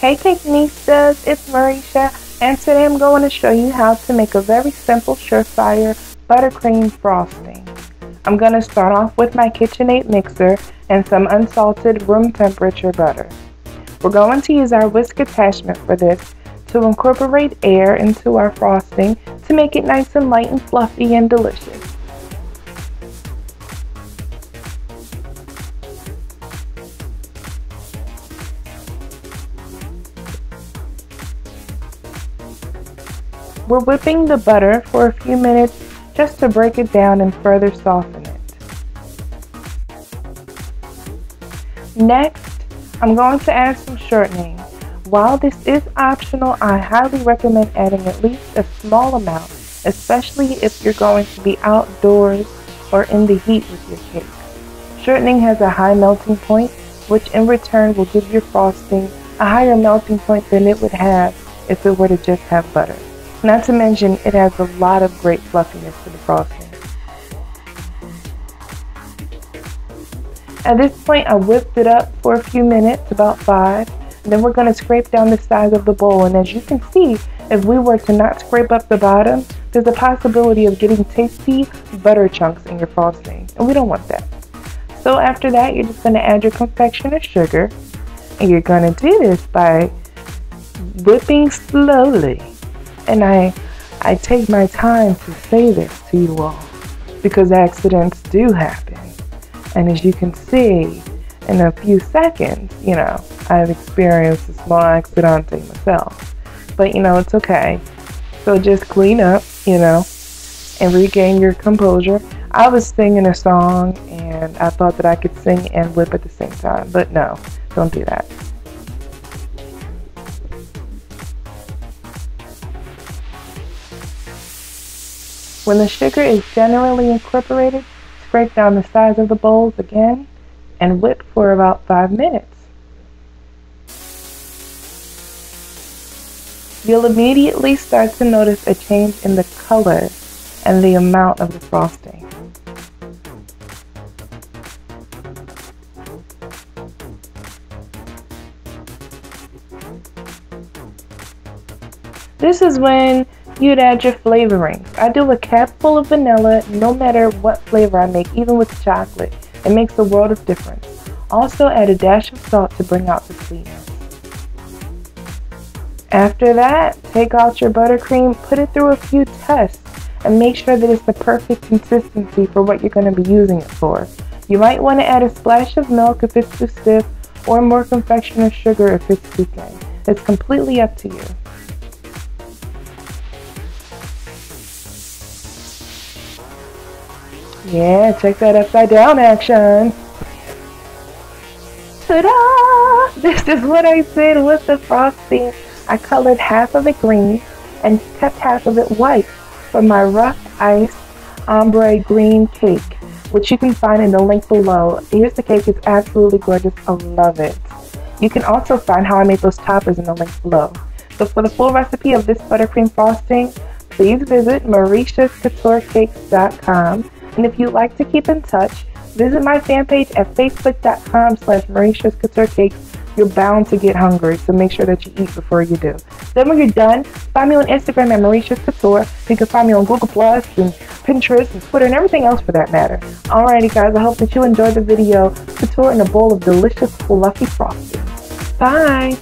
Hey Cakenistas, it's Marisha, and today I'm going to show you how to make a very simple, surefire buttercream frosting. I'm going to start off with my KitchenAid mixer and some unsalted room temperature butter. We're going to use our whisk attachment for this to incorporate air into our frosting to make it nice and light and fluffy and delicious. We're whipping the butter for a few minutes just to break it down and further soften it. Next, I'm going to add some shortening. While this is optional, I highly recommend adding at least a small amount, especially if you're going to be outdoors or in the heat with your cake. Shortening has a high melting point, which in return will give your frosting a higher melting point than it would have if it were to just have butter. Not to mention, it has a lot of great fluffiness to the frosting. At this point, I whipped it up for a few minutes, about 5. And then we're going to scrape down the sides of the bowl. And as you can see, if we were to not scrape up the bottom, there's a possibility of getting tasty butter chunks in your frosting. And we don't want that. So after that, you're just going to add your confectioner sugar. And you're going to do this by whipping slowly. And I take my time to say this to you all because accidents do happen. And as you can see, in a few seconds, I've experienced a small accident myself. But, it's okay. So just clean up, and regain your composure. I was singing a song and I thought that I could sing and whip at the same time. But no, don't do that. When the sugar is generally incorporated, scrape down the sides of the bowls again and whip for about 5 minutes. You'll immediately start to notice a change in the color and the amount of the frosting. This is when you'd add your flavorings. I do a cap full of vanilla no matter what flavor I make, even with chocolate. It makes a world of difference. Also add a dash of salt to bring out the sweetness. After that, take out your buttercream, put it through a few tests, and make sure that it's the perfect consistency for what you're going to be using it for. You might want to add a splash of milk if it's too stiff, or more confectioner sugar if it's too thin. It's completely up to you. Yeah, check that upside down action. Ta-da! This is what I did with the frosting. I colored half of it green and kept half of it white for my rough ice ombre green cake, which you can find in the link below. Here's the cake. It's absolutely gorgeous. I love it. You can also find how I made those toppers in the link below. So for the full recipe of this buttercream frosting, please visit marishascouturecakes.com. And if you'd like to keep in touch, visit my fan page at facebook.com/marishascouturecakes. You're bound to get hungry, so make sure that you eat before you do. Then when you're done, find me on Instagram at Marisha's Couture. You can find me on Google Plus and Pinterest and Twitter and everything else for that matter. Alrighty guys, I hope that you enjoyed the video. Couture in a bowl of delicious fluffy frosting. Bye!